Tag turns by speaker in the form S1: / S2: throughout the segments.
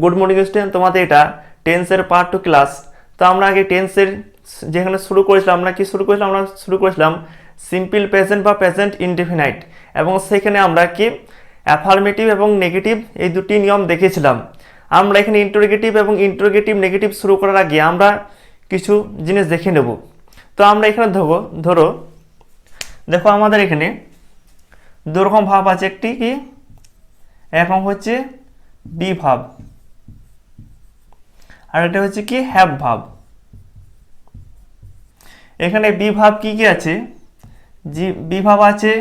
S1: Good morning student, তোমাদের এটা টেন্সের পার্ট 2 ক্লাস। তো আমরা আগে টেন্সের যেখানে শুরু করেছিলাম, আমরা শুরু করেছিলাম সিম্পল প্রেজেন্ট বা প্রেজেন্ট ইনডেফিনাইট, এবং সেখানে আমরা কি অ্যাফার্মেটিভ এবং নেগেটিভ এই দুটি নিয়ম দেখেছিলাম। আমরা এখানে ইন্টারোগেটিভ এবং ইন্টারোগেটিভ নেগেটিভ শুরু করার আগে আমরা কিছু জিনিস দেখে নেব। তো আমরা এখানে ধরো দেখো, আমাদের এখানে দুরকম ভাব আছে। একটি কি এরকম হচ্ছে বি ভাব, আর এটা হচ্ছে কি হ্যাভ ভাব। এখানে বি ভাব কি কি আছে? বি ভাব আছে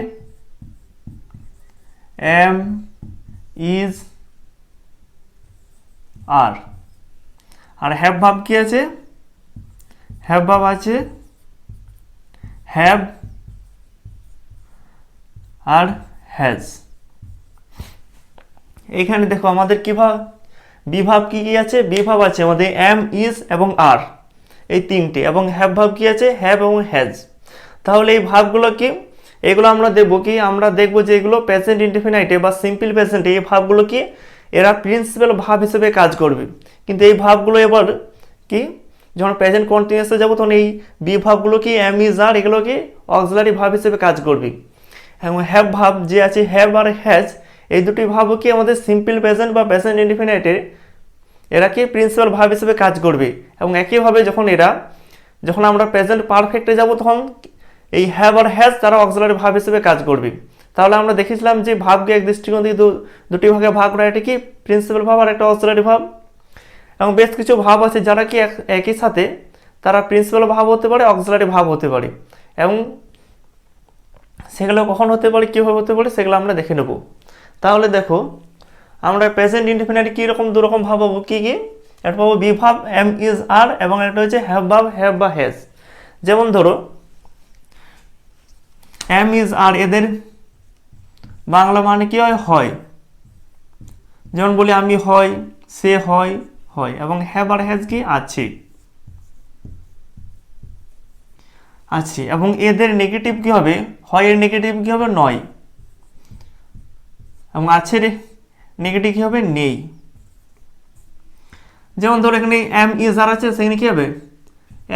S1: এম, ইজ, আর হ্যাভ ভাব কি আছে? হ্যাভ ভাব আছে হ্যাভ আর হ্যাজ। এখানে দেখো আমাদের কি ভাব, বিভাব কি কি আছে? বিভাব আছে আমাদের এম, ইজ এবং আর, এই তিনটে, এবং হ্যাভ ভাব কি আছে? হ্যাভ এবং হ্যাজ। তাহলে এই ভাবগুলো কি, এগুলো আমরা দেখবো কি, আমরা দেখবো যে এগুলো প্রেজেন্ট ইনডেফিনাইটে বা সিম্পল প্রেজেন্টে এই ভাবগুলো কি এরা প্রিন্সিপাল ভাব হিসেবে কাজ করবে। কিন্তু এই ভাবগুলো এবার কি যখন প্রেজেন্ট কন্টিনিউয়াসে যাবো তখন এই বি ভাবগুলো কি এম, ইজ, আর এগুলো কি অক্সিলারি ভাব হিসেবে কাজ করবে। এবং হ্যাভ ভাব যে আছে হ্যাভ আর হ্যাজ, এই দুটি ভাবও কি আমাদের সিম্পল প্রেজেন্ট বা প্রেজেন্ট ইনডেফিনাইটে এরা কি প্রিন্সিপাল ভাব হিসেবে কাজ করবে। এবং একইভাবে যখন আমরা প্রেজেন্ট পারফেক্টে যাব তখন এই হ্যাভ আর হ্যাজ তারা অক্সিলারি ভাব হিসেবে কাজ করবে। তাহলে আমরা দেখেছিলাম যে ভাবকে এক দৃষ্টিকোণ থেকে দুটি ভাগে ভাগ করা, এটা কি প্রিন্সিপাল ভাব আর একটা অক্সিলারি ভাব। এবং বেশ কিছু ভাব আছে যারা কি একই সাথে তারা প্রিন্সিপাল ভাব হতে পারে, অক্সিলারি ভাব হতে পারে, এবং সেগুলো কখন হতে পারে, কীভাবে হতে পারে, সেগুলো আমরা দেখে নেব। তাহলে দেখো আমরা প্রেজেন্ট ইনডেফিনাইট কীরকম দুরকম ভাব পাবো, কী কী? একটা পাবো বি ভাব এম, ইজ, আর, এবং একটা হচ্ছে হ্যাভ ভাব হ্যাভ বা হ্যাজ। যেমন ধরো এম, ইজ, আর এদের বাংলা মানে কি হয়? যেমন বলি আমি হয়, সে হয়, এবং হ্যাভ আর হ্যাজ কি আছে। এবং এদের নেগেটিভ কি হবে? হয় এর নেগেটিভ কি হবে? নয়। এবং আছে নেগেটিভ কি হবে? নেই। যেমন ধরো এখানে এম, ইজ, আর আছে, সেখানে কি হবে?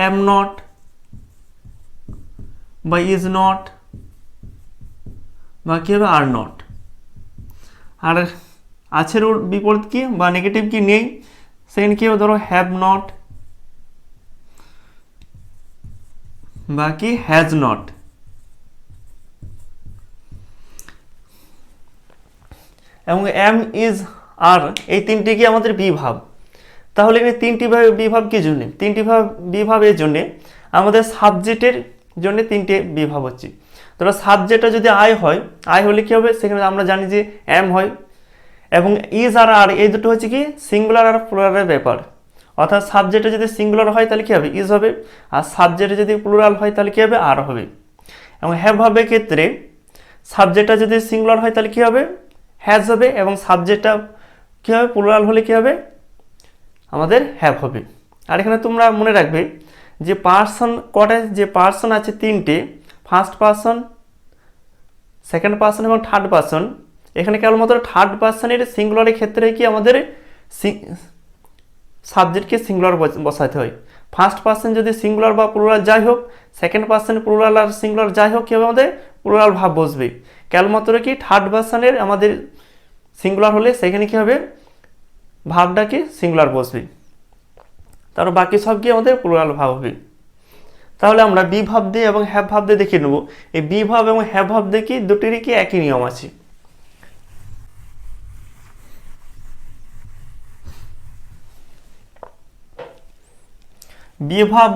S1: এম নট বা ইজ নট বা কি হবে? Are not. আর আছের বিপরীত কি বা নেগেটিভ কি? নেই। সেখানে কি হবে? ধরো হ্যাভ নট বা কি হ্যাজ নট। এবং এম, ইজ, আর এই তিনটি কি আমাদের বিভাব। তাহলে এখানে তিনটি বিভাব কি জন্য? তিনটি বিভাবের জন্য আমাদের সাবজেক্টের জন্য তিনটে বিভাব হচ্ছে। ধরো সাবজেক্টটা যদি আই হয়, আই হলে কি হবে? সেখানে আমরা জানি যে এম হয়। এবং ইজ আর এই দুটো হচ্ছে কি সিঙ্গুলার আর প্লুরালের ব্যাপার। অর্থাৎ সাবজেক্টে যদি সিঙ্গুলার হয় তাহলে কি হবে? ইজ হবে, আর সাবজেক্টে যদি প্লুরাল হয় তাহলে কি হবে? আর হবে। এবং হ্যাভ ভাবের ক্ষেত্রে সাবজেক্টটা যদি সিঙ্গুলার হয় তাহলে কি হবে? হ্যাজ হবে, এবং সাবজেক্টটা কী হবে? প্লুরাল হলে কি হবে? আমাদের হ্যাভ হবে। আর এখানে তোমরা মনে রাখবে যে পার্সন কটা, যে পার্সন আছে তিনটে, ফার্স্ট পার্সন, সেকেন্ড পার্সন এবং থার্ড পার্সন। এখানে কেবলমাত্র থার্ড পার্সনের সিঙ্গুলারের ক্ষেত্রে কি আমাদের সাবজেক্টকে সিঙ্গুলার বসাতে হয়। ফার্স্ট পার্সন যদি সিঙ্গুলার বা প্লুরাল যাই হোক, সেকেন্ড পার্সন প্লুরাল আর সিঙ্গুলার যাই হোক, কি হবে? আমাদের প্লুরাল ভাব বসবে। কেবলমাত্র কি থার্ড পার্সনের আমাদের সিঙ্গুলার হলে সেখানে কি হবে? ভাবটা কি সিঙ্গুলার বসবে, তারপর বাকি সব কি আমাদের প্লুরাল ভাব হবে। তাহলে আমরা বি ভাব দিয়ে এবং হ্যাভ ভাব দিয়ে দেখিয়ে নেব। এই বি ভাব এবং হ্যাভ ভাব দিয়ে কি দুটিরই কি একই নিয়ম আছে। বি ভাব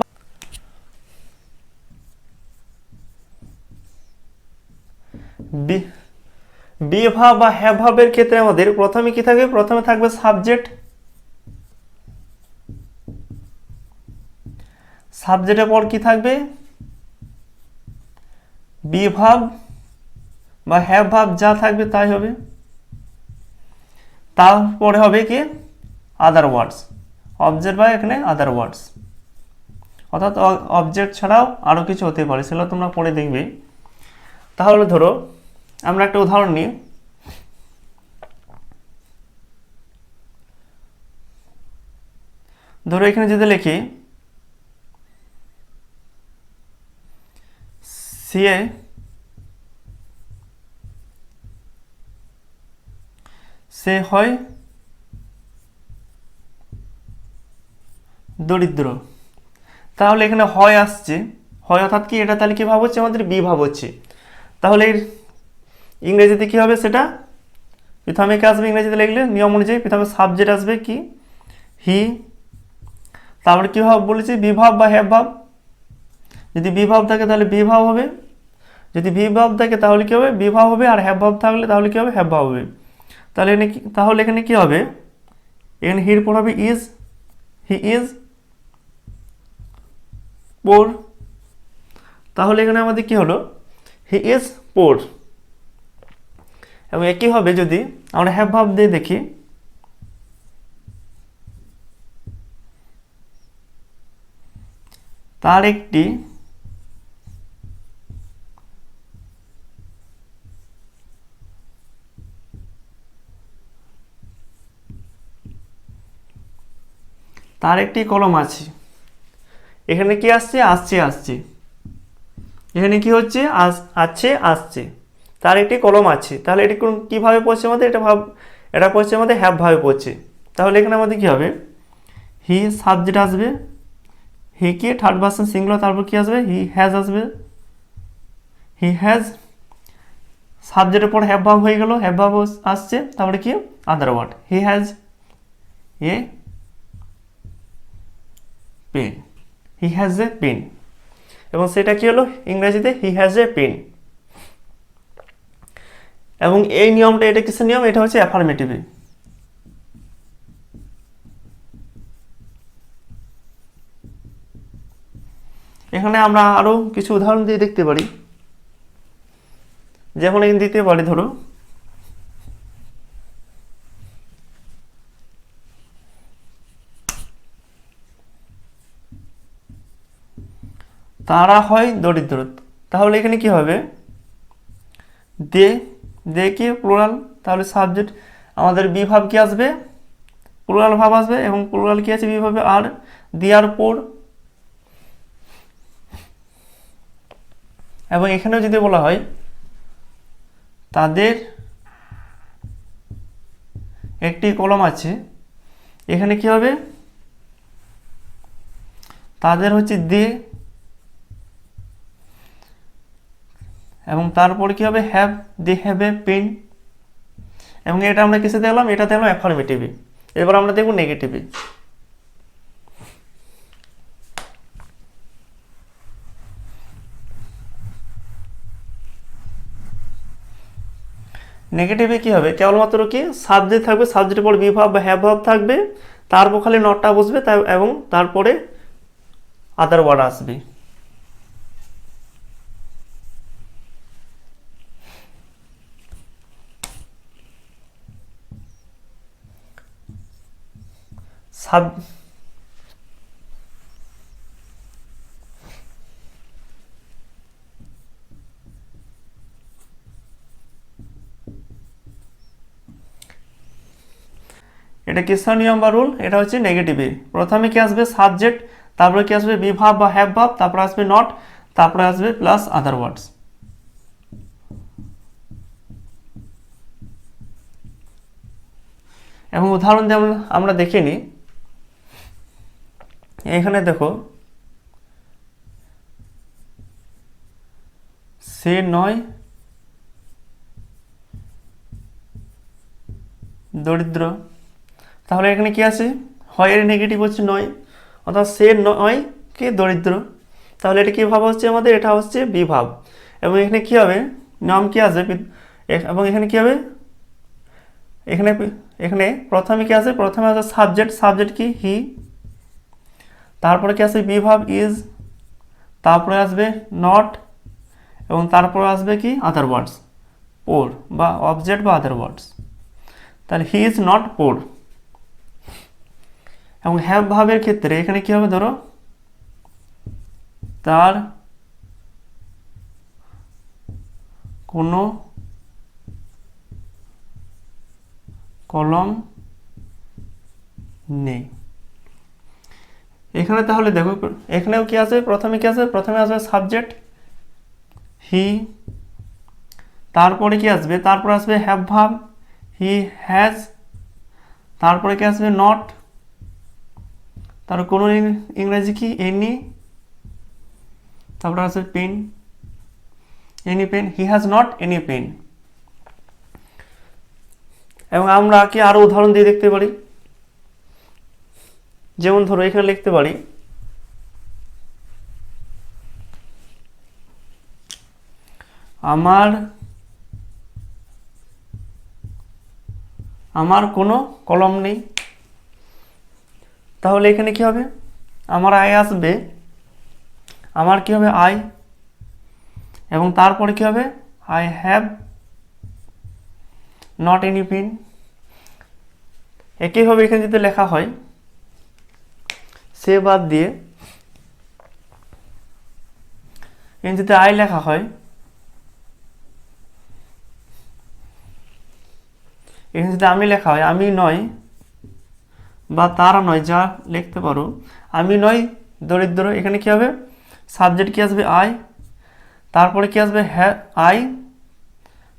S1: বি ভাব বা হ্যাভ ভাবের ক্ষেত্রে আমাদের প্রথমে কি থাকবে? প্রথমে থাকবে সাবজেক্ট। সাবজেক্টের পর কি থাকবে? বি ভাব বা হ্যাভ ভাব যা থাকবে তাই হবে। তারপরে হবে কি আদার ওয়ার্ডস, অবজেক্ট বা এখানে আদার ওয়ার্ডস, অর্থাৎ অবজেক্ট ছাড়াও আরও কিছু হতে পারে, সেগুলো তোমরা পড়ে দেখবে। তাহলে ধরো আমরা একটা উদাহরণ নিই। ধরো এখানে যদি লিখি সে হয় দরিদ্র, তাহলে এখানে হয় আসছে, হয় অর্থাৎ কি এটা তাহলে কি ভাব হচ্ছে আমাদের বি ভাব হচ্ছে। তাহলে এর ইংরেজিতে কি হবে সেটা, প্রথমে কি আসবে ইংরেজিতে লিখলে নিয়ম অনুযায়ী প্রথমে সাবজেক্ট আসবে কি হি, তারপরে কি ভাব বলেছি বিভাব বা হ্যাভ ভাব, যদি বিভাব থাকে তাহলে বিভাব হবে, যদি বিভাব থাকে তাহলে কি হবে বিভাব হবে, আর হ্যাভ ভাব থাকলে তাহলে কি হবে হ্যাভ ভাব হবে। তাহলে এখানে কি হবে, এখানে হির পর হবে ইজ, হি ইজ পোর, তাহলে এখানে আমাদের কি হলো হি ইজ পোর। এবং একইভাবে যদি আমরা হ্যাভ ভাব দিয়ে দেখি, তার একটি কলম আছে, এখানে কি আসছে আসছে আসছে, এখানে কি হচ্ছে আছে আসছে, তার একটি কলম আছে, তাহলে এটি কিভাবে পড়ছে আমাদের এটা পড়ছে আমাদের হ্যাভ ভাবে পড়ছে। তাহলে এখানে আমাদের কি হবে হি সাবজেক্ট আসবে, হি কি থার্ড পারসন সিঙ্গুলার, তারপর কি আসবে হি হ্যাজ আসবে, হি হ্যাজ সাবজেক্টের পর হ্যাভ ভাব হয়ে গেল, হ্যাভ ভাব আসছে, তারপরে কি other word he has a pen, he has a pen, এবং সেটা কি হলো ইংরেজিতে হি হ্যাজ এ পেন। এবং এই নিয়মটা, এটা কিসের নিয়ম, এটা হচ্ছে অ্যাফার্মেটিভে। এখানে আমরা আরো কিছু উদাহরণ দিয়ে দেখতে পারি, যেমন এখানে দিতে পারি ধরো তারা হয় দরিদ্র, তাহলে এখানে কি হবে দে, দে কি প্লুরাল, তাহলে সাবজেক্ট আমাদের বিভাব কি আসবে প্লুরাল ভাব আসবে, এবং প্লুরাল কি আছে বিভাবে আর দেয়ার পর। এবং এখানেও যদি বলা হয় তাদের একটি কলম আছে, এখানে কি হবে তাদের হচ্ছে দে, এবং তারপর কি হবে have, they have a pen. এবং এটা আমরা কিসে দেখলাম, এটা দেখলাম অ্যাফার্মেটিভে। এবার আমরা দেখব নেগেটিভে। নেগেটিভে কি হবে, কেবলমাত্র কি সাবজেক্ট থাকবে, সাবজেক্টের পর বিভাব বা হ্যাভ ভাব থাকবে, তারপর খালি নটটা বসবে, এবং তারপরে আদার ওয়ার্ড আসবে। সাব এটা কিসের নিয়ম বা রুল, এটা হচ্ছে নেগেটিভে। প্রথমে কি আসবে সাবজেক্ট, তারপরে কি আসবে বিভাব বা হ্যাভ ভাব, তারপরে আসবে নট, তারপরে আসবে প্লাস আদার ওয়ার্ডস। এবং উদাহরণ যেমন আমরা দেখে নিই, এখানে দেখো সে নয় দরিদ্র, তাহলে এখানে কি আছে হয় এর নেগেটিভ হচ্ছে নয়, অর্থাৎ সে নয় কি দরিদ্র, তাহলে এটা কি ভাব হচ্ছে আমাদের, এটা হচ্ছে বিভাব। এবং এখানে কি হবে নাম কি আসবে, এবং এখানে কি হবে এখানে এখানে প্রথমে কি আছে, প্রথমে আছে সাবজেক্ট, সাবজেক্ট কি হি, তারপরে কি আসবে বিভাব ইজ, তারপরে আসবে নট, এবং তারপরে আসবে কি আদার ওয়ার্ডস পোর বা অবজেক্ট বা আদার ওয়ার্ডস। তাহলে হি ইজ নট পোর। এবং হ্যাভ ভাবের ক্ষেত্রে এখানে কি হবে ধরো তার কোনো কলম নেই। এখানে তাহলে দেখো এখানেও কি আসবে, প্রথমে কি আসবে, প্রথমে আসবে সাবজেক্ট হি, তারপরে কি আসবে, তারপরে আসবে হ্যাভ ভার্ব হি হ্যাজ, তারপরে কি আসবে নট, তার কোনো ইংরেজি কি এনি, তারপরে আসবে pen, any pen, he has not any pen. এবং আমরা কি আরো উদাহরণ দিয়ে দেখতে পারি, যেমন ধরো এখানে লিখতে পারি আমার কোনো কলম নেই। তাহলে এখানে কি হবে, আমার আই আসবে, আমার কি হবে আই, এবং তারপরে কি হবে I have not any pen. একইভাবে এখানে যদি লেখা হয় সে বাদ দিয়ে এখানে যদি আই লেখা হয়, এখানে যদি আমি লেখা হয় আমি নয়, বা তারা নয়, যা লিখতে পারো, আমি নয় দরিদ্র, এখানে কি হবে সাবজেক্ট কি আসবে আই, তারপরে কি আসবে হ্যাঁ আই,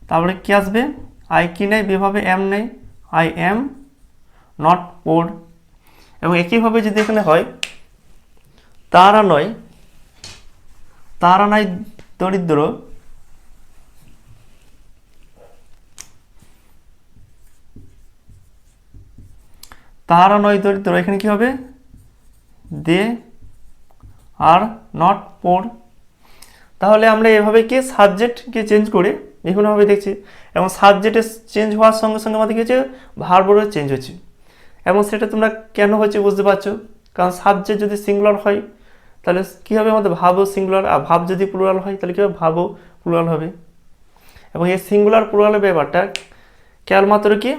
S1: তারপরে কি আসবে আই কি নেই, বিভাবে এম নেই, আই এম নট পোর। এবং একইভাবে যদি এখানে হয় তারা নয় দরিদ্র, তারা নয় দরিদ্র, এখানে কি হবে দে আর নট পোর। তাহলে আমরা এভাবে কি সাবজেক্টকে চেঞ্জ করে বিভিন্নভাবে দেখছি, এবং সাবজেক্টে চেঞ্জ হওয়ার সঙ্গে সঙ্গে আমাদের কি হচ্ছে ভার্বও চেঞ্জ হচ্ছে। এবং সেটা তোমরা কেন হচ্ছে বুঝতে পারছো, কারণ সাবজেক্ট যদি সিঙ্গুলার হয় তাহলে কী হবে আমাদের ভাবও সিঙ্গুলার, আর ভাব যদি প্লুরাল হয় তাহলে কী হবে ভাবও প্লুরাল হবে। এবং এই সিঙ্গুলার প্লুরাল ব্যাপারটা কেবলমাত্র কি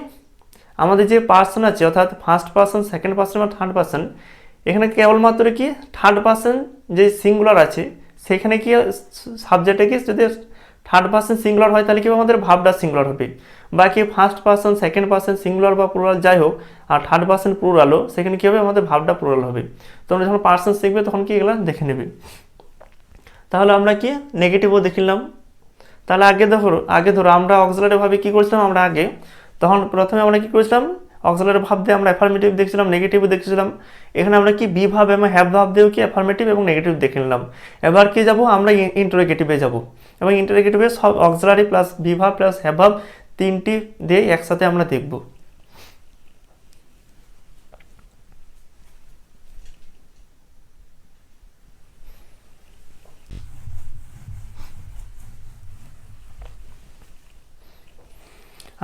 S1: আমাদের যে পার্সন আছে, অর্থাৎ ফার্স্ট পার্সন, সেকেন্ড পার্সন বা থার্ড পার্সন, এখানে কেবলমাত্র কি থার্ড পার্সন যে সিঙ্গুলার আছে সেখানে কি সাবজেক্টে কি যদি থার্ড পার্সন সিঙ্গুলার হয় তাহলে কি আমাদের ভাবটা সিঙ্গুলার হবে। বাকি first person, second person singular বা প্লুরাল যাই হোক, আর থার্ড পার্সন প্লুরালও, সেখানে কী হবে আমাদের ভাবটা প্লুরাল হবে। তোমরা যখন পার্সন শিখবে তখন কি এগুলো দেখে নেবে। তাহলে আমরা কি নেগেটিভও দেখিলাম। তাহলে আগে ধরো আমরা অক্সিলারি ভাবে কী করছিলাম, আমরা আগে তখন প্রথমে আমরা কী করেছিলাম অক্সিলারি ভাব দিয়ে আমরা অ্যাফার্মেটিভ দেখছিলাম, নেগেটিভও দেখছিলাম। এখানে আমরা কি বি ভাব এবং হ্যাভ ভাব দিয়েও কি অ্যাফার্মেটিভ এবং নেগেটিভ দেখে নিলাম। এবার কি যাব আমরা ইন্টারোগেটিভে যাব, এবং ইন্টারোগেটিভে সব অক্সিলারি প্লাস বি ভাব প্লাস হ্যাভ ভাব তিনটি দিয়ে একসাথে আমরা দেখব।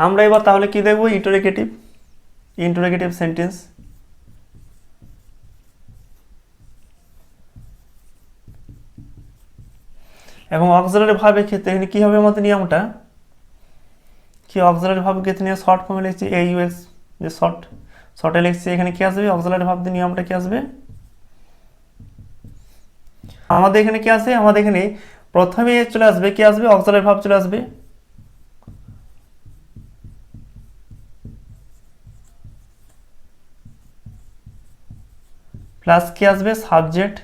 S1: আমরা এবার তাহলে কি দেখব ইন্টারোগেটিভ সেন্টেন্স। এবং অক্সিলারি ভাবের ক্ষেত্রে এখানে কী হবে আমাদের নিয়মটা কি, অক্সিলারি ভাবের ক্ষেত্রে নিয়ে শর্ট ফর্মে লিখছি এ ইউএক্স, যে শর্টে লিখছি, এখানে কি আসবে অক্সিলারি ভাব দিয়ে নিয়মটা কি আসবে, আমাদের এখানে কি আসবে, আমাদের এখানে প্রথমে চলে আসবে কি আসবে অক্সিলারি ভাব চলে আসবে, প্লাস কি আসবে সাবজেক্ট,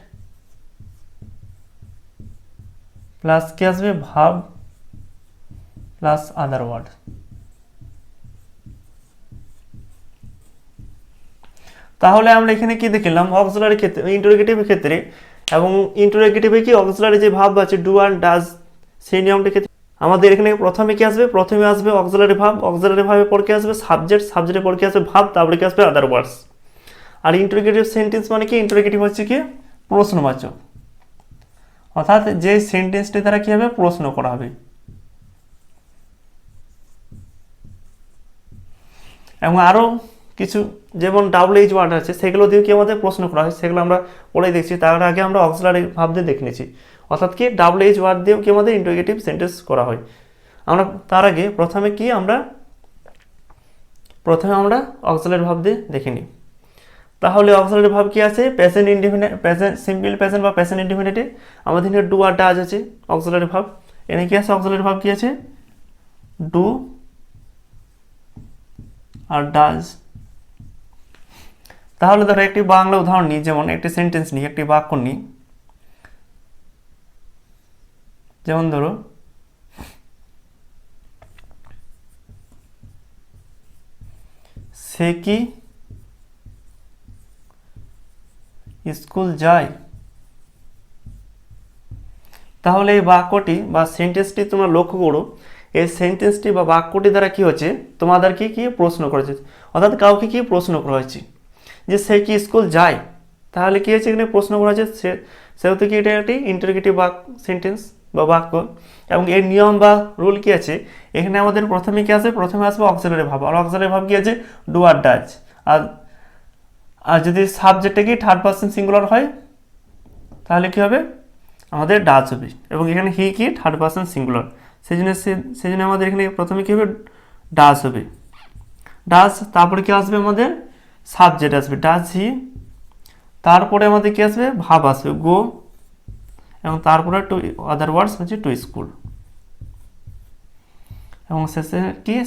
S1: প্লাস কি আসবে ভাব, প্লাস আদার ওয়ার্ড। তাহলে আমরা এখানে কি দেখলাম অক্সিলারি ক্ষেত্রে, ইন্টারোগেটিভের ক্ষেত্রে, এবং ইন্টারোগেটিভে কি অক্সিলারি যে ভাব আছে ডু আর ডাজ, সেই নিয়মটা ক্ষেত্রে আমাদের এখানে প্রথমে কি আসবে, প্রথমে আসবে অক্সিলারি ভাব, অক্সিলারি ভাবে পর কি আসবে সাবজেক্ট, সাবজেক্টে পর কি আসবে ভাব, তারপরে কি আসবে আদার ওয়ার্ডস। আর ইন্টারোগেটিভ সেন্টেন্স মানে কি, ইন্টারোগেটিভ হচ্ছে কি প্রশ্নবাচক, অর্থাৎ যে সেন্টেন্সটি দ্বারা কি হবে প্রশ্ন করা হবে। এবং আরও কিছু যেমন ডাব্লিউএইচ ওয়ার্ড আছে সেগুলো দিয়ে কি আমাদের প্রশ্ন করা হয়, সেগুলো আমরা পড়ে দেখছি। তার আগে আমরা অক্সিলারি ভাব দিয়ে দেখে নিয়েছি, অর্থাৎ কি ডাব্লিউএইচ ওয়ার্ড দিয়েও কি আমাদের ইন্টারোগেটিভ সেন্টেন্স করা হয়। আমরা তার আগে প্রথমে আমরা অক্সিলারি ভাব দিয়ে দেখে নিই। তাহলে অক্সিলারি ভাব কি আছে, present indefinite, present simple present বা প্রেজেন্ট ইনডিফিনিটে আমাদের এখানে ডু আর ডাজ আছে অক্সিলারি ভাব। এখানে কি আছে অক্সিলারি ভাব কি আছে ডু আর ডাজ। তাহলে ধরো একটি বাংলা উদাহরণ নিই, যেমন একটি সেন্টেন্স নিই, একটি বাক্য নিই। যেমন ধরো সে কি স্কুল যায়। তাহলে এই বাক্যটি বা সেন্টেন্সটি তোমরা লক্ষ্য করো, এই সেন্টেন্সটি বা বাক্যটি দ্বারা কি হচ্ছে, তোমাদেরকে কি প্রশ্ন করেছে, অর্থাৎ কাউকে কি প্রশ্ন করা হয়েছে যে সে কি স্কুল যায়। তাহলে কি হচ্ছে, এখানে প্রশ্ন করা হয়েছে, সেহেতু কি এটা একটি ইন্টারোগেটিভ সেন্টেন্স বা বাক্য। এবং এর নিয়ম বা রুল কি আছে, এখানে আমাদের প্রথমে কি আছে, প্রথমে আসবে অক্সিলারি ভার্ব, আর অক্সিলারি ভার্ব কি আছে, ডু আর ডাজ। আর যদি সাবজেক্টে কি থার্ড পারসন সিঙ্গুলার হয় তাহলে কি হবে, আমাদের ডাজ হবে। এবং এখানে হি কি থার্ড পারসন সিঙ্গুলার, সেই জন্য আমাদের এখানে প্রথমে কি হবে, ডাজ হবে। ডাজ, তারপরে কি আসবে, আমাদের সাবজেক্ট আসবে ডাজ হি, তারপরে আমাদের কি আসবে, ভাব আসবে গো, এবং তারপরে টু আদার ওয়ার্ডস হচ্ছে টু স্কুল, এবং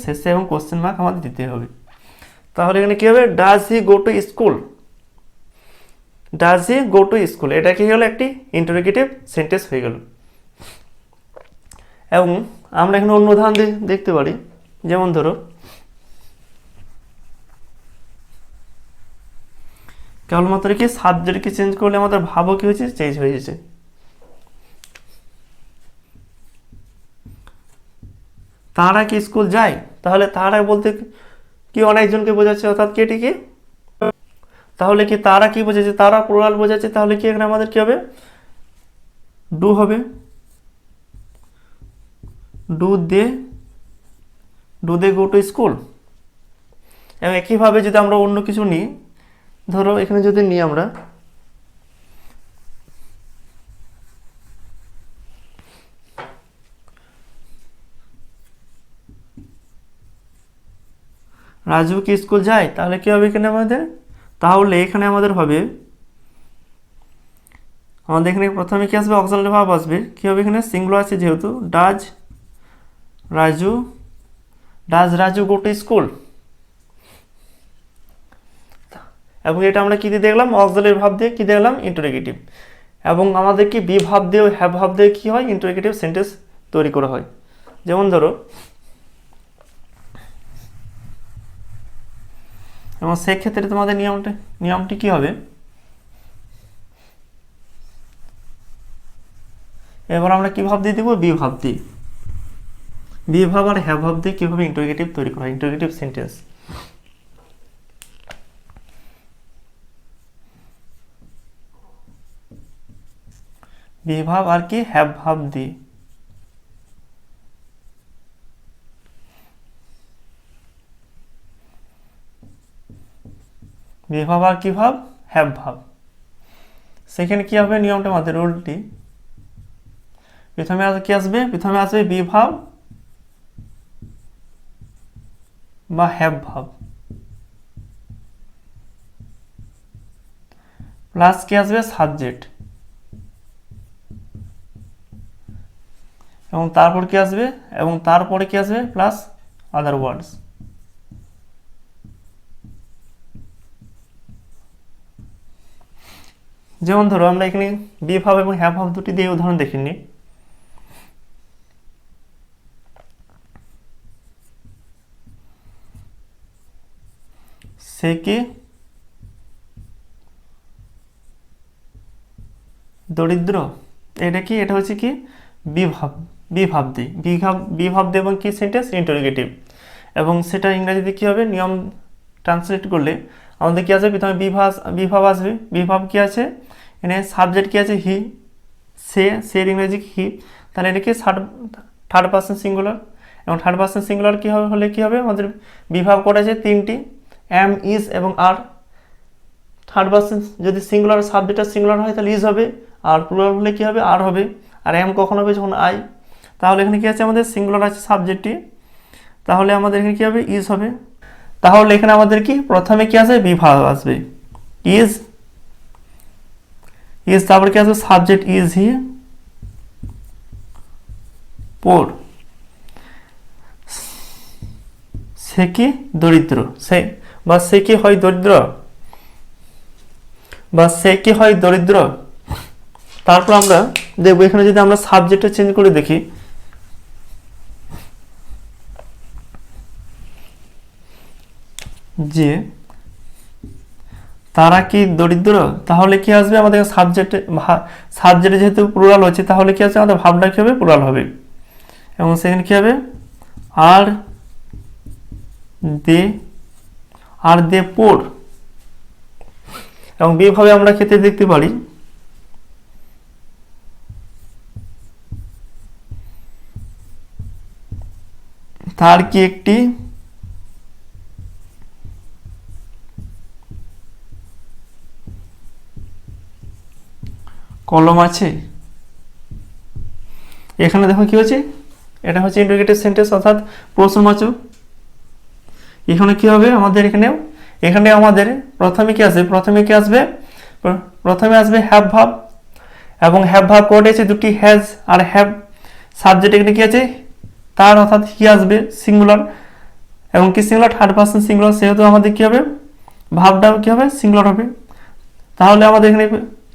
S1: শেষে এবং কোশ্চেন মার্ক আমাদের দিতে হবে। তাহলে এখানে কি হবে, does he go to school, does he go to school, এটা কি হলো, একটি ইন্টারোগেটিভ সেন্টেন্স হয়ে গেল। এবং আমরা এখানে অন্য উদাহরণ দেখতে পারি, যেমন ধরো কেবলমাত্র কি সাবজেক্টকে চেঞ্জ করলে আমাদের ভাবও কি হয়েছে, চেঞ্জ হয়ে গেছে। তারা কি স্কুল যায়, তাহলে তারা বলতে কি অনেকজনকে বোঝাচ্ছে, অর্থাৎ কি এটি কি, তাহলে কি তারা কি বোঝাচ্ছে, তারা প্লুরাল বোঝাচ্ছে, তাহলে কি এখানে আমাদের কি হবে, ডু হবে, do they go to school. এবং একইভাবে যদি আমরা অন্য কিছু নিই, ধরো এখানে যদি নিই আমরা রাজু কি স্কুল যায়, তাহলে কি হবে এখানে আমাদের, তাহলে এখানে আমাদের হবে, আমাদের এখানে প্রথমে কি আসবে, অক্সিলারি ভার্ব আসবে, কি হবে এখানে সিঙ্গুলার আছে যেহেতু, does Raju go to school. এবং এটা আমরা কি দিয়ে দেখলাম, অক্সিলারি ভার্ব দিয়ে কি দেখলাম, ইন্টারোগেটিভ। এবং আমাদের কি বি ভার্ব দিয়ে হ্যাভ ভার্ব দিয়ে কি হয়, ইন্টারোগেটিভ সেন্টেন্স তৈরি করা হয়। যেমন ধরো, এবং সেক্ষেত্রে তোমাদের নিয়মটি কি হবে, এবার আমরা কি ভাব দিয়ে দিব, বি ভাব দিয়ে, বি ভাব আর হ্যাভ ভাব দিয়ে কিভাবে ইন্টারোগেটিভ তৈরি করা হয়, ইন্টারোগেটিভ সেন্টেন্স। বি ভাব আর কি হ্যাভ ভাব দিয়ে, বি ভাব আর কি ভাব, হ্যাভ ভাব। সেখানে কি হবে, নিয়মটা আমাদের উল্টি, প্রথমে কি আসবে, প্রথমে আসবে বি ভাব বা হ্যাভ ভাব, প্লাস কি আসবে, সাবজেক্ট, এবং তারপর কি আসবে, এবং তারপরে কি আসবে, প্লাস আদার ওয়ার্ডস। যেমন ধরো আমরা এখানে বি ভাব এবং হ্যাভ ভাব দুটি দিয়ে উদাহরণ দেখে নিই। সে কি দরিদ্র, এটা কি, এটা হচ্ছে কি বিভাব দিয়ে, বিভাব দিয়ে এবং কি সেন্টেন্স ইন্টারোগেটিভ। এবং সেটা ইংরেজিতে কি হবে, নিয়ম ট্রান্সলেট করলে আমাদের কি আসবে, প্রথমে বিভাব আসবে, বিভাব কি আছে, এখানে সাবজেক্ট কি আছে, হি, সের ইংরেজি হি, তাহলে এটা কি থার্ড পারসন সিঙ্গুলার। এবং থার্ড পারসন সিঙ্গুলার কি হবে, হলে কি হবে, আমাদের বিভাব করেছে তিনটি, এম, ইজ এবং আর। থার্ড পারসন যদি সিঙ্গুলার সাবজেক্টটা সিঙ্গুলার হয় তাহলে ইজ হবে, আর প্লুরাল হলে কি হবে, আর হবে। আর এম কখন হবে, যখন আই। তাহলে এখানে কি আছে, আমাদের সিঙ্গুলার আছে সাবজেক্টটি, তাহলে আমাদের এখানে কি হবে, ইজ হবে। তাহলে এখানে আমাদের কি প্রথমে কি আসবে, বিভাব আসবে, ইজ, তারপর কি আসবে, সাবজেক্ট ইজ হি, পোর, সে কি দরিদ্র, সে কি হয় দরিদ্র, বা সে কি হয় দরিদ্র। তারপর আমরা দেখবো এখানে যদি আমরা সাবজেক্টটা চেঞ্জ করে দেখি, যে তারা কি দরিদ্র, তাহলে কি আসবে আমাদের সাবজেক্টে যেহেতু প্লুরাল হচ্ছে, তাহলে কি আছে আমাদের ভাবটা কি হবে, প্লুরাল হবে। এবং সেখানে কি হবে, আর দে, আর দে পোর। এবং বিভাবে আমরা ক্ষেত্রে দেখতে পারি, তার কি একটি কলম আছে। এখানে দেখো কি হচ্ছে, এটা হচ্ছে ইন্টারোগেটিভ সেন্টেন্স অর্থাৎ প্রশ্নবাচক। এখানে কি হবে আমাদের, এখানে আমাদের প্রথমে কি আসবে, প্রথমে আসবে হ্যাভ ভাব, এবং হ্যাভ ভাব কোড আছে দুটি, হ্যাজ আর হ্যাভ। সাবজেক্ট এখানে কি আছে, তার অর্থাৎ হি আসবে সিঙ্গুলার, এবং কি সিঙ্গুলার, থার্ড পারসন সিঙ্গুলার, সেহেতু আমাদের কি হবে, ভাবটাও কি হবে, সিঙ্গুলার হবে। তাহলে আমাদের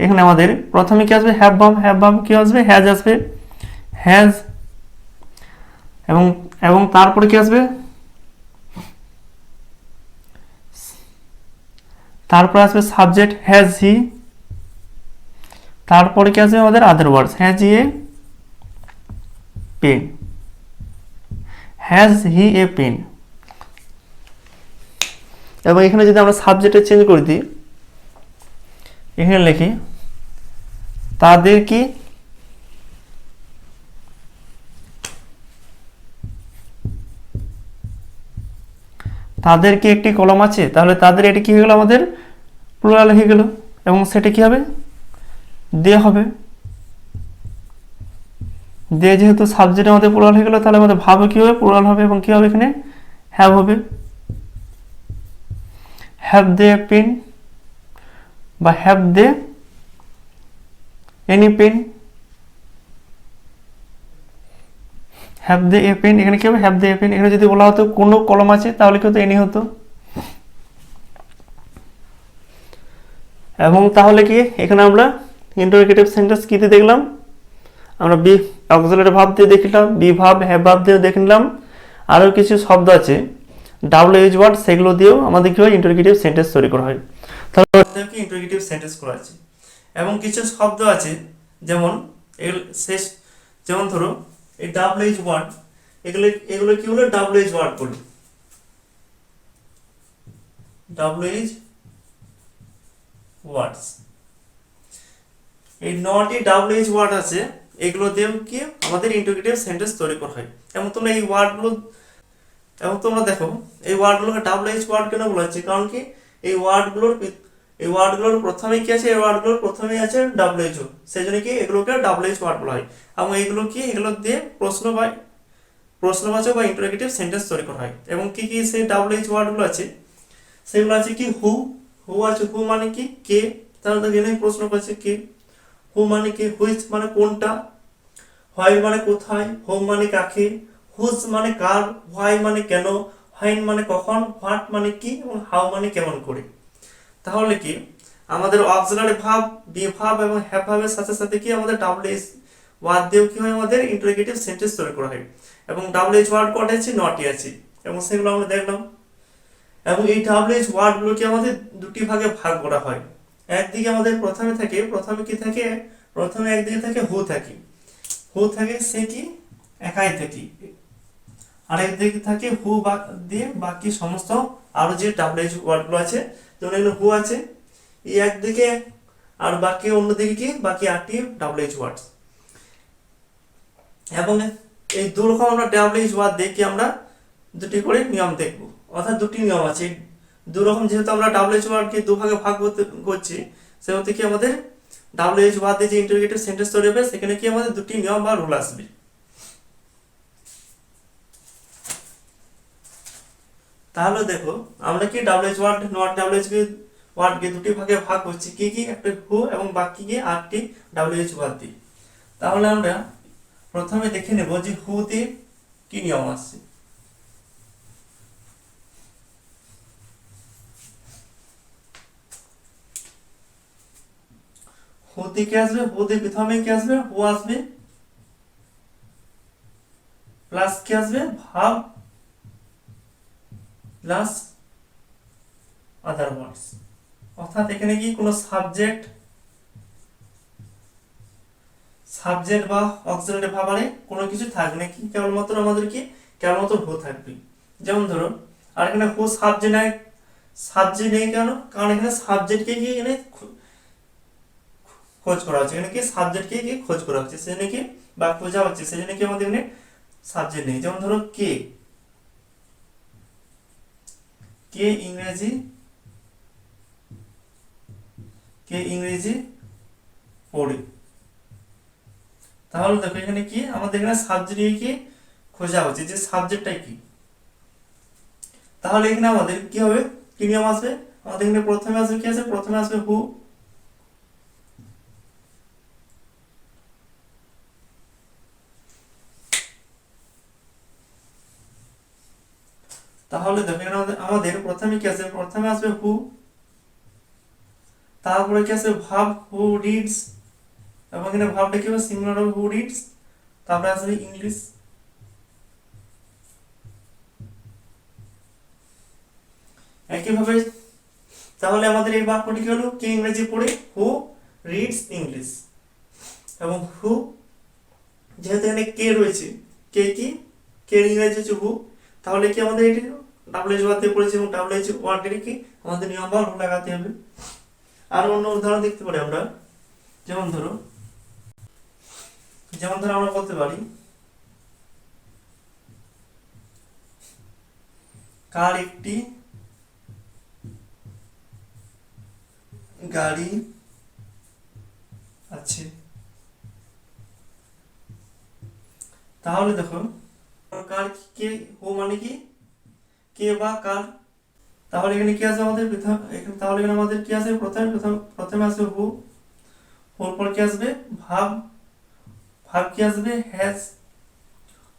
S1: এখানে আমাদের প্রথমে কি আসবে, হ্যাভ ভাব কি আসবে, হ্যাজ আসবে, হ্যাজ। এবং এবং তারপরে কি আসবে, তারপরে আসবে সাবজেক্ট হ্যাজ হি। তারপরে কি আসবে আমাদের other words, has he a pen, has he a pen. এবং এখানে যদি আমরা সাবজেক্টে চেঞ্জ করে দিই, এখানে লিখি তাদের কি একটি কলম আছে, তাহলে তাদের এটি কি হয়ে গেল, আমাদের প্লুরাল হয়ে গেল। এবং সেটা কি হবে, দে হবে। দে যেহেতু সাবজেক্ট আমাদের প্লুরাল হয়ে গেল, তাহলে আমাদের ভাবে কি হবে, প্লুরাল হবে। এবং কি হবে এখানে, হ্যাভ হবে। হ্যাভ দে পেন, বা have they any pen, have they a pen. এখানে কি হবে, হ্যাভ দে এ পেন। এখানে যদি বলা হতো কোনো কলম আছে, তাহলে কি হতো, এনি হতো। এবং তাহলে কি এখানে আমরা ইন্টারোগেটিভ সেন্টেন্স কিতে দেখলাম, আমরা বি অক্সিলারি ভাব দিয়ে দেখলাম, বি ভাব, হ্যাভ ভাব দিয়ে দেখলাম। আরও কিছু শব্দ আছে WH ওয়ার্ড, সেগুলো দিয়েও আমাদের কি হয়, ইন্টারোগেটিভ সেন্টেন্স তৈরি করা হয়। তাহলে ইন্টারোগেটিভ সেন্টেন্স করা আছে। এবং কিছু শব্দ আছে যেমন শেষ, যেমন ধরো এই WH ওয়ার্ড, এগুলো কি হলো, WH ওয়ার্ড বলি, WH ওয়ার্ডস। এই 9টি WH ওয়ার্ড আছে, এগুলো দিয়েও কি আমাদের ইন্টারোগেটিভ সেন্টেন্স তৈরি করা হয়। এবং তোমরা এই ওয়ার্ডগুলো, এবং তোমরা দেখো এই ওয়ার্ডগুলোকে WH ওয়ার্ড কেন বলা হচ্ছে, কারণ কি এই ওয়ার্ডগুলোর প্রথমে কি আছে, এই ওয়ার্ডগুলোর প্রথমে আছে WHO, সেই জন্য কি এগুলোকে WH ওয়ার্ড বলা হয়। এবং এগুলো এগুলো দিয়ে প্রশ্নবাচক বা ইন্টারোগেটিভ সেন্টেন্স তৈরি করা হয়। এবং কি কি সেই WH ওয়ার্ডগুলো আছে, সেগুলো আছে কি, হু আছে, হু মানে কি, কে। তাহলে তো এখানে প্রশ্ন করছে কে। হু মানে কি, হুইচ মানে কোনটা, হোয়াই মানে কোথায়, হোম মানে কাকে, হুজ মানে কার, হোয়াই মানে কেন, হোয়েন মানে কখন, হোয়াট মানে কি, এবং হাউ মানে কেমন করে। তাহলে কি আমাদের অক্সিলারি ভাব, বি ভাব এবং হ্যাভ ভাবের সাথে সাথে কি আমাদের WH ওয়ার্ড দিয়েও কি হয়, আমাদের ইন্টারোগেটিভ সেন্টেন্স তৈরি করা হয়। এবং WH ওয়ার্ড কটা আছে, 9টি আছে, এবং সেগুলো আমরা দেখলাম। এবং এই WH ওয়ার্ডগুলোকে আমাদের দুটি ভাগে ভাগ করা হয়। একদিকে আমাদের প্রথমে কি থাকে, প্রথমে একদিকে থাকে হু থাকে, সে কি একাই থাকে। আর একদিকে থাকে হু দিয়ে বাকি সমস্ত আরো যে WH ওয়ার্ডগুলো আছে, যেমন এখানে হু আছে এই একদিকে, আর বাকি অন্যদিকে কি বাকি 8টি WH ওয়ার্ডস। এবং এই দুরকম আমরা WH ওয়ার্ড দেখি, আমরা দুটি করে নিয়ম দেখব, অর্থাৎ দুটি নিয়ম আছে। দুরকম যেহেতু আমরা WH ওয়ার্ডকে দুভাগে ভাগ করছি, সেহেতু কি আমাদের WH ওয়ার্ড দিয়ে যে ইন্টারোগেটিভ সেন্টেন্স তৈরি হবে, সেখানে কি আমাদের দুটি নিয়ম বা রুল আসবে। তাহলে দেখো আমরা কি WH ওয়ার্ড, নট WH ওয়ার্ডকে দুটি ভাগে ভাগ করছি, কি কি, একটা হু এবং বাকি কি 8টি WH ওয়ার্ড দিয়ে। তাহলে আমরা প্রথমে দেখে নেব যে হু দিয়ে কি নিয়ম আসছে। হুতে কি আসবে, হুতে প্রথমে কি আসবে, হু আসবে, প্লাস কি আসবে, ভাব প্লাস আদার ওয়ার্ডস। অর্থাৎ এখানে কি কোনো সাবজেক্ট সাবজেক্ট বা অক্সিলারি ভাব আরে কোনো কিছু থাকবে না, কি কেবলমাত্র আমাদের কি কেবলমাত্র হু থাকবে। যেমন ধরো, আর এখানে হু সাবজেক্ট নাই, সাবজেক্ট নেই কেন, কারণ এখানে সাবজেক্টকে কি এখানে খোঁজ করা হচ্ছে, এখানে কি সাবজেক্টকে কি খোঁজ করা হচ্ছে, সেজন্য কি বা খোঁজা হচ্ছে, সেজন্য কি আমাদের এখানে সাবজেক্ট নেই। যেমন ধরো কে, কে ইংরেজি, কে ইংরেজি পড়ে। তাহলে দেখো এখানে কি আমাদের এখানে সাবজেক্ট কি খোঁজা হচ্ছে, যে সাবজেক্টটাই কি। তাহলে এখানে আমাদের কি হবে, কি নিয়ম আসবে, আমাদের এখানে প্রথমে আসবে কি আছে, প্রথমে আসবে হু, তাহলে দেখো এখানে আমাদের প্রথমে কি আছে, প্রথমে আসবে হু, তারপরে কি আছে ভাব, হু রিডস, এবং এখানে ভাবটা কি হবে, সিঙ্গুলার হবে হু রিডস, তারপরে আসবে ইংলিশ। একইভাবে তাহলে আমাদের এই বাক্যটি কি হলো, কে ইংরেজি পড়ে, হু রিডস ইংলিশ। এবং হু, যেহেতু এখানে কে রয়েছে, কে কি, কে ইংরেজি হচ্ছে হু, তাহলে কি আমাদের এটি ডাব্লিউ ওয়ার্ড দিয়ে পড়েছে, এবং ডাব্লিউ ওয়ার্ডের কি আমাদের নিয়ম বা রুল লাগাতে হবে। আর অন্য উদাহরণ দেখতে পারি আমরা, যেমন ধরো, আমরা বলতে পারি কার একটি গাড়ি আছে। তাহলে দেখো কার কে, হু মানে কি কে বা কার, তাহলে এখানে কি আছে আমাদের এখানে, তাহলে এখানে আমাদের কি আছে, প্রথমে আসবে হু, হুর পর কি আসবে ভাব, ভাব কি আসবে has,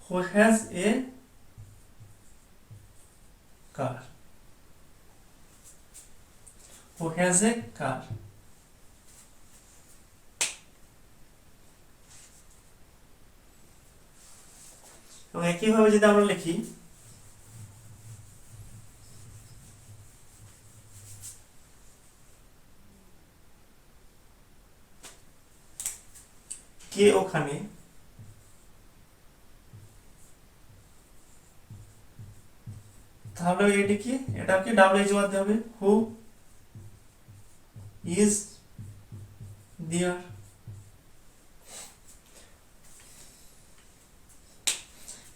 S1: who has a car, who has a car. এবং একইভাবে যদি আমরা লিখি কে ওখানে, তাহলে এটি কি, এটা কি ডাব্লিউ ওয়ার্ড হবে, হু ইজ দেয়ার।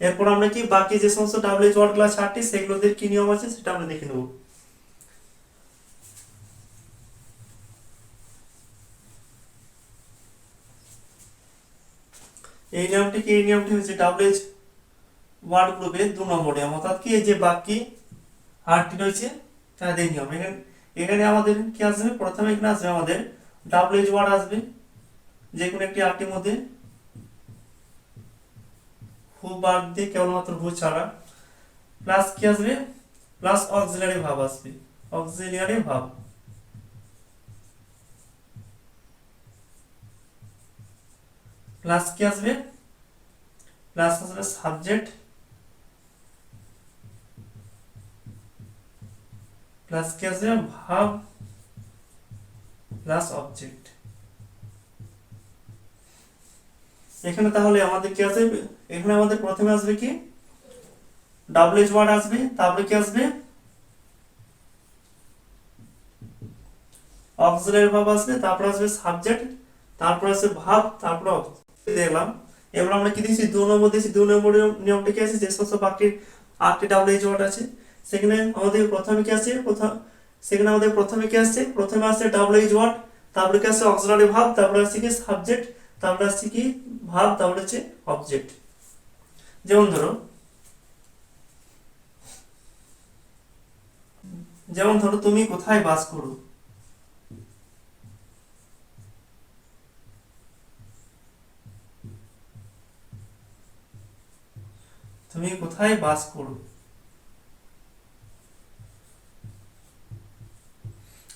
S1: এরপর আমরা কি বাকি যে সমস্ত ডাব্লিউ ওয়ার্ড গুলো 4টি, সেগুলোদের কি নিয়ম আছে সেটা আমরা দেখে নেব। এই নিয়মটি কি, এই নিয়মটি হচ্ছে ডাব্লিউ ওয়ার্ড গ্রুপের 2 নম্বর নিয়ম, অর্থাৎ কি এই যে বাকি 8টি রয়েছে তাদের নিয়ম। এখানে এখানে আমাদের কি আসবে, প্রথমে এখানে আসবে আমাদের ডাব্লিউ ওয়ার্ড আসবে, যে কোনো একটি 8টির মধ্যে, হু বাদ দিয়ে কেবলমাত্র হু ছাড়া, প্লাস কি আসবে, প্লাস অক্সিলারি ভাব আসবে, অক্সিলারি ভাব, প্লাস কি আসবে, প্লাস আসবে সাবজেক্ট, প্লাস কি আসবে ভাব প্লাস অবজেক্ট। এখানে তাহলে আমাদের কি আছে, এখানে আমাদের প্রথমে আসবে কি ডাব্লিউ ওয়ার্ড আসবে, তারপরে কি আসবে অক্সিলারি ভাব আসবে, তারপর আসবে সাবজেক্ট, তারপর আসবে ভাব, তারপর দেখলাম। এবার আমরা কি দিয়েছি, 2 নম্বর দিয়েছি। 2 নম্বর নিয়মটা কি আছে, যে সমস্ত বাকির 8টি ডাব্লিউ ওয়ার্ড আছে, সেখানে আমাদের প্রথমে কি আছে, সেখানে আমাদের প্রথমে কি আসছে, প্রথমে আসছে ডাব্লিউ ওয়ার্ড, তারপরে কি আসছে অক্সিলারি ভাব, তারপরে আসছে কি সাবজেক্ট, তারপরে আসছে কি ভাব, তারপরে হচ্ছে অবজেক্ট। যেমন ধরো তুমি কোথায় বাস করো, তুমি কোথায় বাস করো,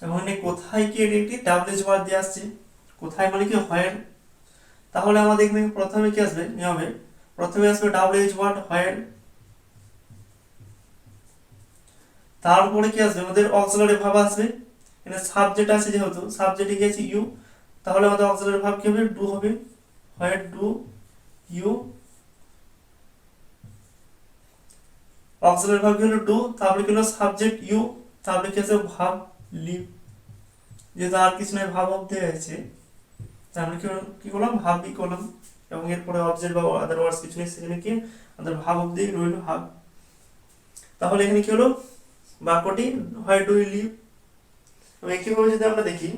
S1: এবং কোথায় কি, এটি একটি ডাব্লিউ ওয়ার্ড দিয়ে আসছে, কোথায় মানে কি হোয়ার। তাহলে আমাদের এখানে প্রথমে কি আসবে নিয়মে, প্রথমে আসবে WH ওয়ার্ড হোয়ার, তারপরে কি আসবে আমাদের অক্সিলারি ভার্ব আসবে। এখানে সাবজেক্ট আছে যেহেতু সাবজেক্টে কি আছে ইউ, তাহলে আমাদের অক্সিলারি ভার্ব কি হবে ডু হবে, where do you, auxiliary verb কি হলো ডু, তারপরে কি হলো সাবজেক্ট ইউ, তারপরে কি আছে ভার্ব লিভ, যেহেতু আর কিছু নয় ভার্ব অব্দি আছে, তারপরে কি করলাম ভার্ব বি করলাম, এবং এরপরে অবজেক্ট বা আদার ওয়ার্ডস কিছু নেই, সেখানে কি আমাদের ভার্ব অব্দি রইল ভার্ব। তাহলে এখানে কি হলো বাক্যটি হোয়ার ডু ইউ লিভ। একইভাবে যদি আমরা দেখি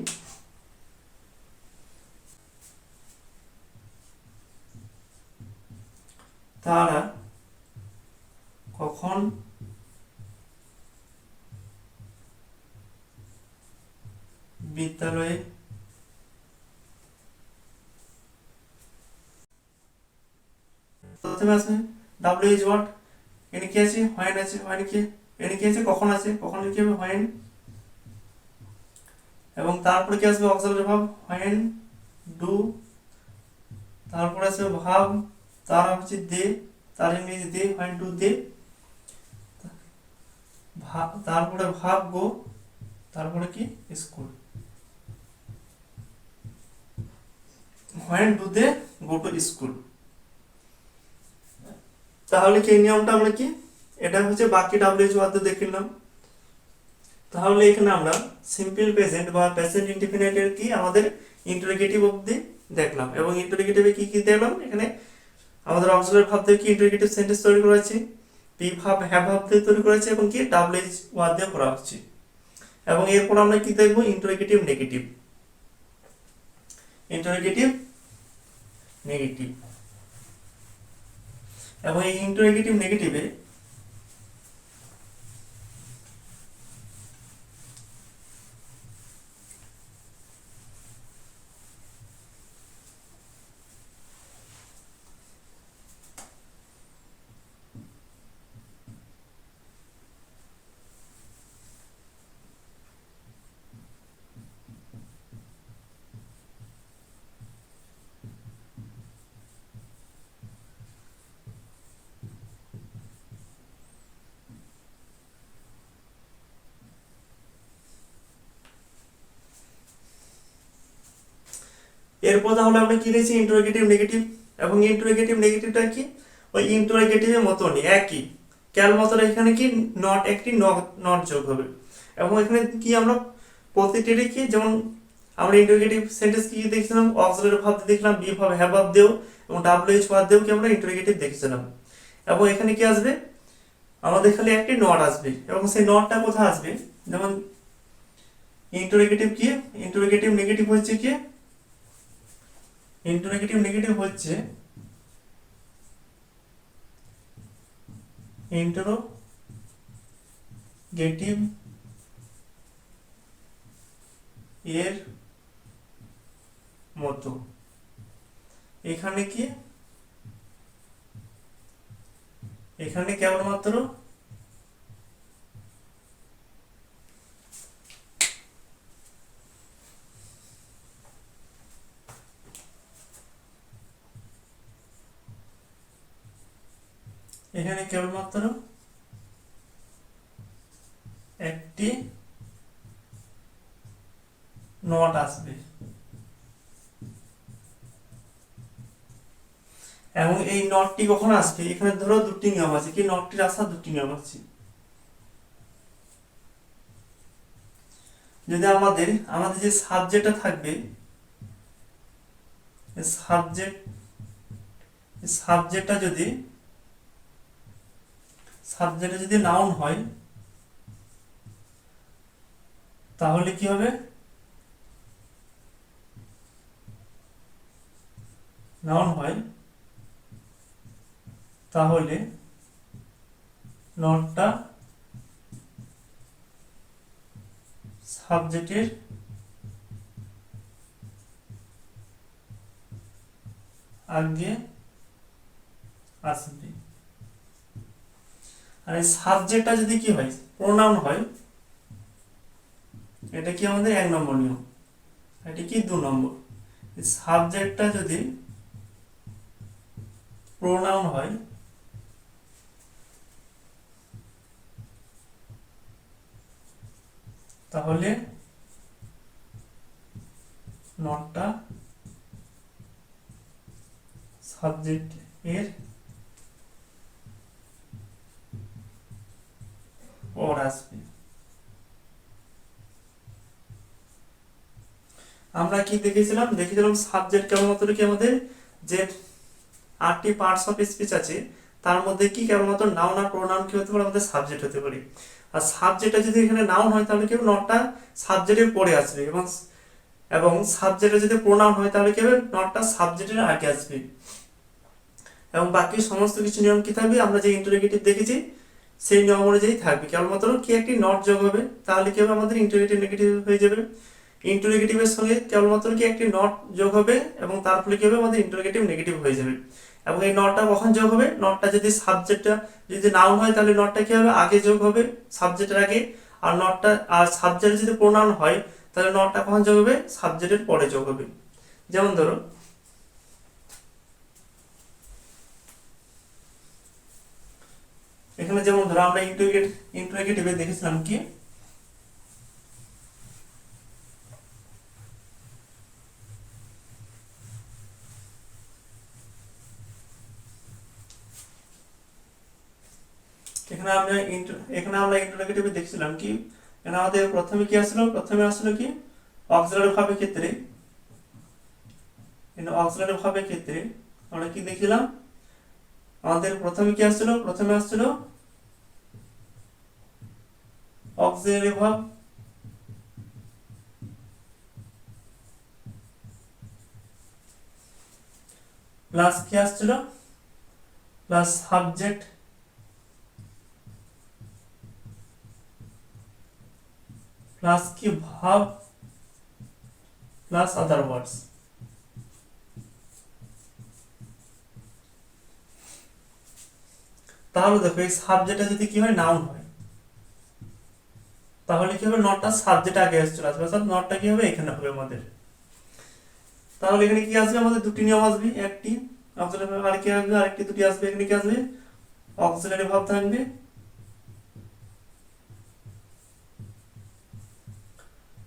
S1: তারা কখন বিদ্যালয়ে প্রথমে আসবে WH ওয়ার্ড, এখানে কি আছে হোয়েন আছে, হোয়েন কি এখানে কি আছে কখন আছে, কখন কি হবে হোয়েন, এবং তারপরে কি আসবে অক্সিলারি ভার্ব হোয়েন ডু, তারপরে আসবে ভার্ব, তার হচ্ছে দে, তার ইংরেজি দে হোয়েন ডু দে, তারপরে ভার্ব গো, তারপরে কি school, when do they go to school. তাহলে কি এই নিয়মটা আমরা কি এটা হচ্ছে বাকি WH ওয়ার্ড দেখে নিলাম। তাহলে এখানে আমরা সিম্পল প্রেজেন্ট বা প্রেজেন্ট ইনডিফিনিটের কি আমাদের ইন্টারোগেটিভ অবধি দেখলাম, এবং ইন্টারোগেটিভে কি কি দেখলাম এখানে আমাদের অক্সিলারি ভার্ব দিয়ে কি ইন্টারোগেটিভ সেন্টেন্স তৈরি করা হচ্ছে, বি ভার্ব হ্যাভ ভার্ব দিয়ে তৈরি করা হচ্ছে, এবং কি WH ওয়ার্ড দিয়ে করা হচ্ছে। এবং এরপর আমরা কি দেখবো ইন্টারোগেটিভ নেগেটিভ, ইন্টারোগেটিভ নেগেটিভ, এবং এই ইন্টারোগেটিভ নেগেটিভে এরপর তাহলে আমরা কি দিয়েছি ইন্টারোগেটিভ নেগেটিভ, এবং ইন্টারোগেটিভ নেগেটিভটা কি ওই ইন্টারোগেটিভের মতনই একই, কেবল মাত্র এখানে কি নট একটি নট যোগ হবে, এবং এখানে কি আমরা প্রতিটিরই কি যেমন আমরা ইন্টারোগেটিভ সেন্টেন্স কি দেখছিলাম অক্সিলারি ভার্ব দিয়ে দেখলাম, বি ভার্ব হ্যাভ ভার্ব দিয়েও এবং WH ওয়ার্ড দিয়েও কি আমরা ইন্টারোগেটিভ দেখছিলাম, এবং এখানে কি আসবে আমাদের খালি একটি নট আসবে, এবং সেই নটটা কোথায় আসবে যেমন ইন্টারোগেটিভ কি ইন্টারোগেটিভ নেগেটিভ হচ্ছে কি ইন্টারোগেটিভ নেগেটিভ হচ্ছে ইন্টারোগেটিভ এর মতো, এখানে কি এখানে কেবলমাত্র এখানে কেবলমাত্র একটি নট আসবে, এবং এই নটটি কখন আসবে এখানে ধরো দুটি নিয়ম আছে, কি নটটির আসার দুটি নিয়ম আছে। যদি আমাদের আমাদের যে সাবজেক্টটা থাকবে সাবজেক্টটা যদি নাউন হয় তাহলে কি হবে নাউন হয় তাহলে নটটা সাবজেক্টের আগে আসবে, আর এই সাবজেক্টটা যদি কি হয় প্রোনাউন হয় এটা কি আমাদের 1 নম্বর নিয়ম, এটা কি 2 নম্বর। সাবজেক্টটা যদি প্রোনাউন হয় তাহলে নটটা সাবজেক্ট এর পর আসবে। আমরা কি দেখেছিলাম সাবজেক্ট কেবলমাত্র কি আমাদের যে 8টি পার্টস অফ স্পিচ আছে তার মধ্যে কি কেবলমাত্র নাউন আর প্রোনাউন কি হতে পারে, আমাদের সাবজেক্ট হতে পারে। আর সাবজেক্টটা যদি এখানে নাউন হয় তাহলে কি নটটা সাবজেক্টের পরে আসবে, এবং এবং সাবজেক্টে যদি প্রোনাউন হয় তাহলে কি হবে, নটটা সাবজেক্টের আগে আসবে। এবং বাকি সমস্ত কিছু নিয়ম কি থাকবে, আমরা যে ইন্টারোগেটিভ দেখেছি সেই নিয়ম অনুযায়ী থাকবে। কেবলমাত্র কি একটি নট যোগ হবে, তাহলে কি হবে, আমাদের ইন্টারোগেটিভ নেগেটিভ হয়ে যাবে। ইন্টারোগেটিভের সঙ্গে কেবলমাত্র কি একটি নট যোগ হবে এবং তার ফলে কি হবে, আমাদের ইন্টারোগেটিভ নেগেটিভ হয়ে যাবে। এবং এই নটটা কখন যোগ হবে, নটটা যদি সাবজেক্টটা যদি নাউন হয় তাহলে নটটা কি হবে, আগে যোগ হবে সাবজেক্টের আগে। আর নটটা আর সাবজেক্ট যদি প্রোনাউন হয় তাহলে নটটা কখন যোগ হবে, সাবজেক্টের পরে যোগ হবে। যেমন ধরো এখানে, যেমন ধরো আমরা ইন্টারোগেটিভে দেখেছিলাম কি, এখানে আমরা ইন্টারোগেটিভে দেখছিলাম কি, এখানে আমাদের প্রথমে কি আসলো, কি অক্সিলারি ভাবের ক্ষেত্রে, অক্সিলারি ভাবের ক্ষেত্রে আমরা কি দেখছিলাম, আমাদের প্রথমে কি আসছিল, অক্সিলারি ভাব প্লাস কি আসছিল, প্লাস সাবজেক্ট প্লাস কি ভাব প্লাস আদার ওয়ার্ডস। তাহলে দেখো এই সাবজেক্টটা যদি কি হয়, নাউন হয়, তাহলে কি হবে, নটটা সাবজেক্ট আগে আসছে, অর্থাৎ নটটা কি হবে, এখানে হবে আমাদের। তাহলে এখানে কি আসবে, আমাদের দুটি নিয়ম আসবে, একটি অক্সিলারি ভার্ব, আর কি আসবে, আরেকটি দুটি আসবে। এখানে কি আসবে, অক্সিলারি ভার্ব থাকবে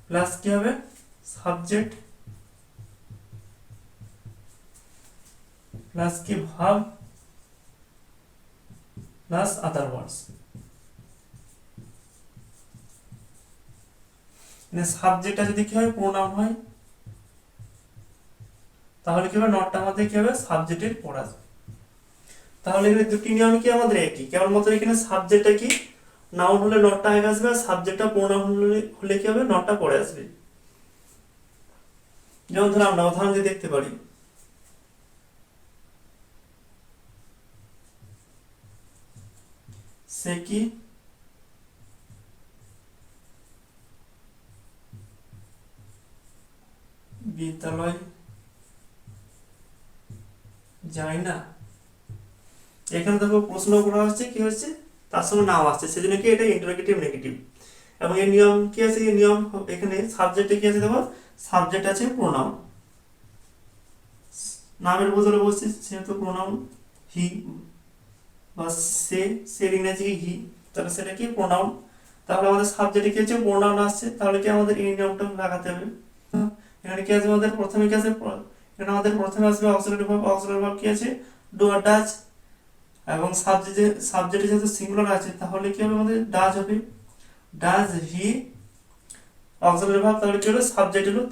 S1: প্লাস কি হবে, সাবজেক্ট প্লাস কি ভার্ব প্লাস আদার ওয়ার্ডস। সাবজেক্টটা যদি কি হয়, প্রোনাউন হয়, তাহলে কি হবে, নটটা আমাদের কি হবে, সাবজেক্টের পর আসবে। তাহলে এখানে দুটি নিয়ম কি আমাদের একই, কেবলমাত্র এখানে সাবজেক্টটা কি নাউন হলে নটটা আগে আসবে, আর সাবজেক্টটা প্রোনাউন হলে কি হবে, নটটা পরে আসবে। যেমন ধরো আমরা উদাহরণ দিয়ে দেখতে পারি, সে কি বিদ্যালয় যায় না। এখানে দেখো প্রশ্ন করা হচ্ছে, কি হচ্ছে, তার সঙ্গে নাম আসছে, সেজন্য কি এটা ইন্টারোগেটিভ নেগেটিভ। এবং এই নিয়ম কি আছে, এই নিয়ম এখানে সাবজেক্টে কি আছে, দেখো সাবজেক্ট আছে প্রোনাউন, নামের বদলে বলছি সেহেতু প্রোনাউন হি বা সে ইংরেজি হি, তাহলে সেটা কি প্রোনাউন। তাহলে আমাদের সাবজেক্টে কি আছে, প্রোনাউন আসছে, তাহলে কি আমাদের এই নিয়মটা লাগাতে হবে। এখানে কি আছে, আমাদের প্রথমে কি আছে, এখানে আমাদের প্রথমে আসবে অক্সিলারি ভার্ব কি আছে, ডু আর ডাজ। এবং সাবজেক্টে যেহেতু সিঙ্গুলার আছে তাহলে কি হবে, আমাদের ডাজ হবে, ডাজ হি অক্সিলারি ভার্ব, তাহলে কি হলো, সাবজেক্ট হলো,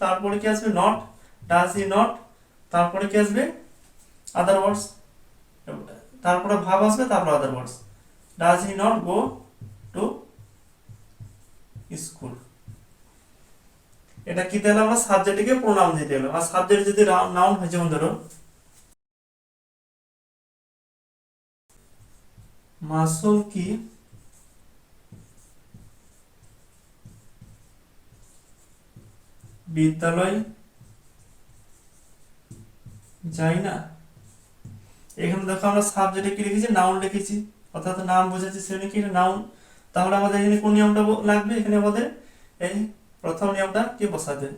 S1: তারপরে কি আসবে, নট, ডাজ হি নট, তারপরে কি আসবে, আদার ওয়ার্ডস, তারপরে ভাব আসবে, তারপর other words. Does he not go to school. এটা কি দিলাম, আমরা সাবজেক্টকে প্রোনাউন দিয়ে দিলাম। আর সাবজেক্ট যদি নাউন হয়, যেমন ধরো মাসুম কি বিদ্যালয় যায় না। এখানে দেখো আমরা সাবজেক্টে কি লিখেছি, নাউন লিখেছি, অর্থাৎ নাম বোঝাচ্ছি, সেখানে কি নাউন। তাহলে আমাদের এখানে কোন নিয়মটা লাগবে, এখানে আমাদের এই প্রথম নিয়মটা কি বসাতে,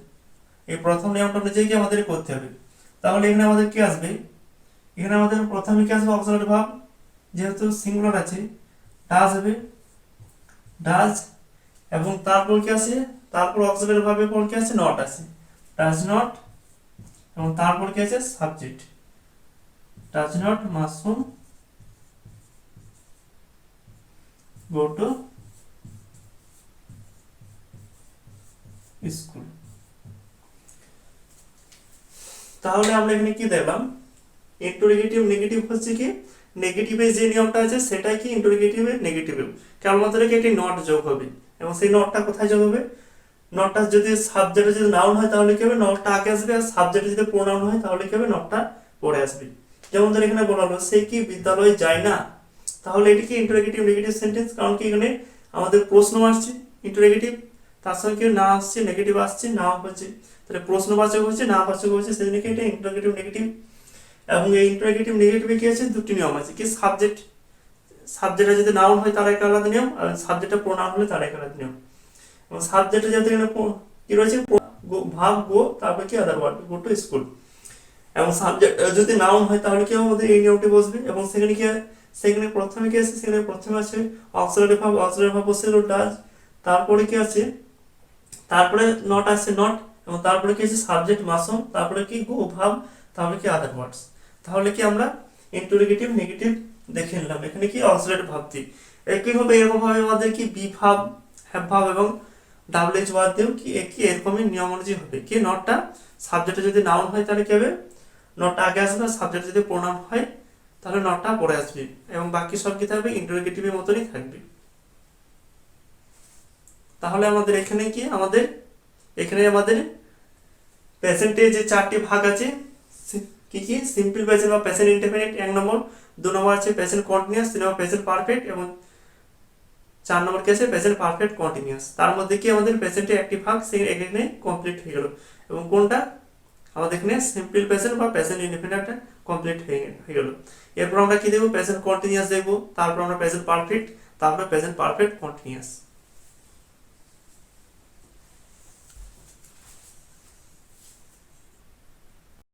S1: এই প্রথম নিয়মটা অনুযায়ী কি আমাদের করতে হবে। তাহলে এখানে আমাদের কি আসবে, এখানে আমাদের প্রথমে কি আসবে অক্সিলারি ভার্ব, যেহেতু সিঙ্গুলার আছে ডাজ হবে, ডাজ, এবং তারপর কি আছে, তারপর অক্সিলারি ভার্বের পর কি আছে নট আছে, ডাজ নট, এবং তারপর কি আছে subject, does not Masum go to school. তাহলে আমরা এখানে কি দেখলাম, ইন্টারোগেটিভ নেগেটিভ হচ্ছে কি, নেগেটিভে যে নিয়মটা আছে সেটাই কি ইন্টারোগেটিভে নেগেটিভে কেবলমাত্র কি একটি নট যোগ হবে, এবং সেই নটটা কোথায় যোগ হবে, নটটা যদি সাবজেক্টে যদি নাউন হয় তাহলে কি হবে, নটটা আগে আসবে, আর সাবজেক্টে যদি প্রোনাউন হয় তাহলে কি হবে, নটটা পরে আসবে। যেমন ধর এখানে বলা হলো সে কি বিদ্যালয়ে যায় না, তাহলে এটি কি ইন্টারোগেটিভ নেগেটিভ সেন্টেন্স, কারণ কি এখানে আমাদের প্রশ্ন আসছে ইন্টারোগেটিভ, তার সঙ্গে কি না আসছে নেগেটিভ আসছে না হচ্ছে, তাহলে প্রশ্নবাচক হচ্ছে না বাচক হচ্ছে, সেই জন্য কি এটা ইন্টারোগেটিভ নেগেটিভ। এবং এই ইন্টারোগেটিভ নেগেটিভে কি আছে, দুটি নিয়ম আছে, কি সাবজেক্ট, সাবজেক্টটা যদি নাউন হয় তার একটা আলাদা নিয়ম, আর সাবজেক্টটা প্রোনাউন হলে তার একটা আলাদা নিয়ম। এবং সাবজেক্টে যেহেতু এখানে কি রয়েছে ভাব গো, তারপরে কি other word go to school, এবং সাবজেক্ট যদি নাউন হয় তাহলে কি আমাদের এই নিয়মটি বসবে, এবং সেখানে কি সেখানে প্রথমে কি আছে, সেখানে প্রথমে আছে অক্সিলারি ভার্ব, অক্সিলারি ভার্ব বসে ডাজ, তারপরে কি আছে, তারপরে নট আছে নট, এবং তারপরে কি আছে সাবজেক্ট মাসুম, তারপরে কি গো ভাব, তারপরে কি আদার ওয়ার্ডস। তাহলে কি আমরা ইন্টারোগেটিভ নেগেটিভ দেখে নিলাম, এখানে কি অক্সিলারি ভার্ব দিয়ে। একইভাবে এরকম ভাবে আমাদের কি বি ভাব, হ্যাভ ভাব এবং ডাবল এইচ ওয়ার্ড দিয়েও কি একই এরকমই নিয়ম অনুযায়ী হবে, কি নটটা সাবজেক্টে যদি নাউন হয় তাহলে কি হবে, নটটা আগে আসবে, সাবজেক্ট যদি প্রোনাউন হয় তাহলে নটটা পরে আসবে, এবং বাকি সব কি থাকবে ইন্টারোগেটিভের মতনই থাকবে। তাহলে আমাদের এখানে কি আমাদের এখানে আমাদের প্রেজেন্টে যে চারটি ভাগ আছে কি কি, সিম্পল প্রেজেন্ট বা প্রেজেন্ট ইনডেফিনিট এক নম্বর, দু নম্বর আছে প্রেজেন্ট কন্টিনিউয়াস, তিন নম্বর প্রেজেন্ট পারফেক্ট, এবং চার নম্বর কি আছে প্রেজেন্ট পারফেক্ট কন্টিনিউয়াস। তার মধ্যে কি আমাদের প্রেজেন্টে একটি ভাগ সেই এখানে কমপ্লিট হয়ে গেল, এবং কোনটা আমাদের এখানে সিম্পল প্রেজেন্ট বা প্রেজেন্ট ইনডেফিনিট কমপ্লিট হয়ে গেল। এরপর আমরা কি দেখবো প্রেজেন্ট কন্টিনিউয়াস দেখবো, তারপর আমরা প্রেজেন্ট পারফেক্ট, তারপরে প্রেজেন্ট পারফেক্ট কন্টিনিউয়াস।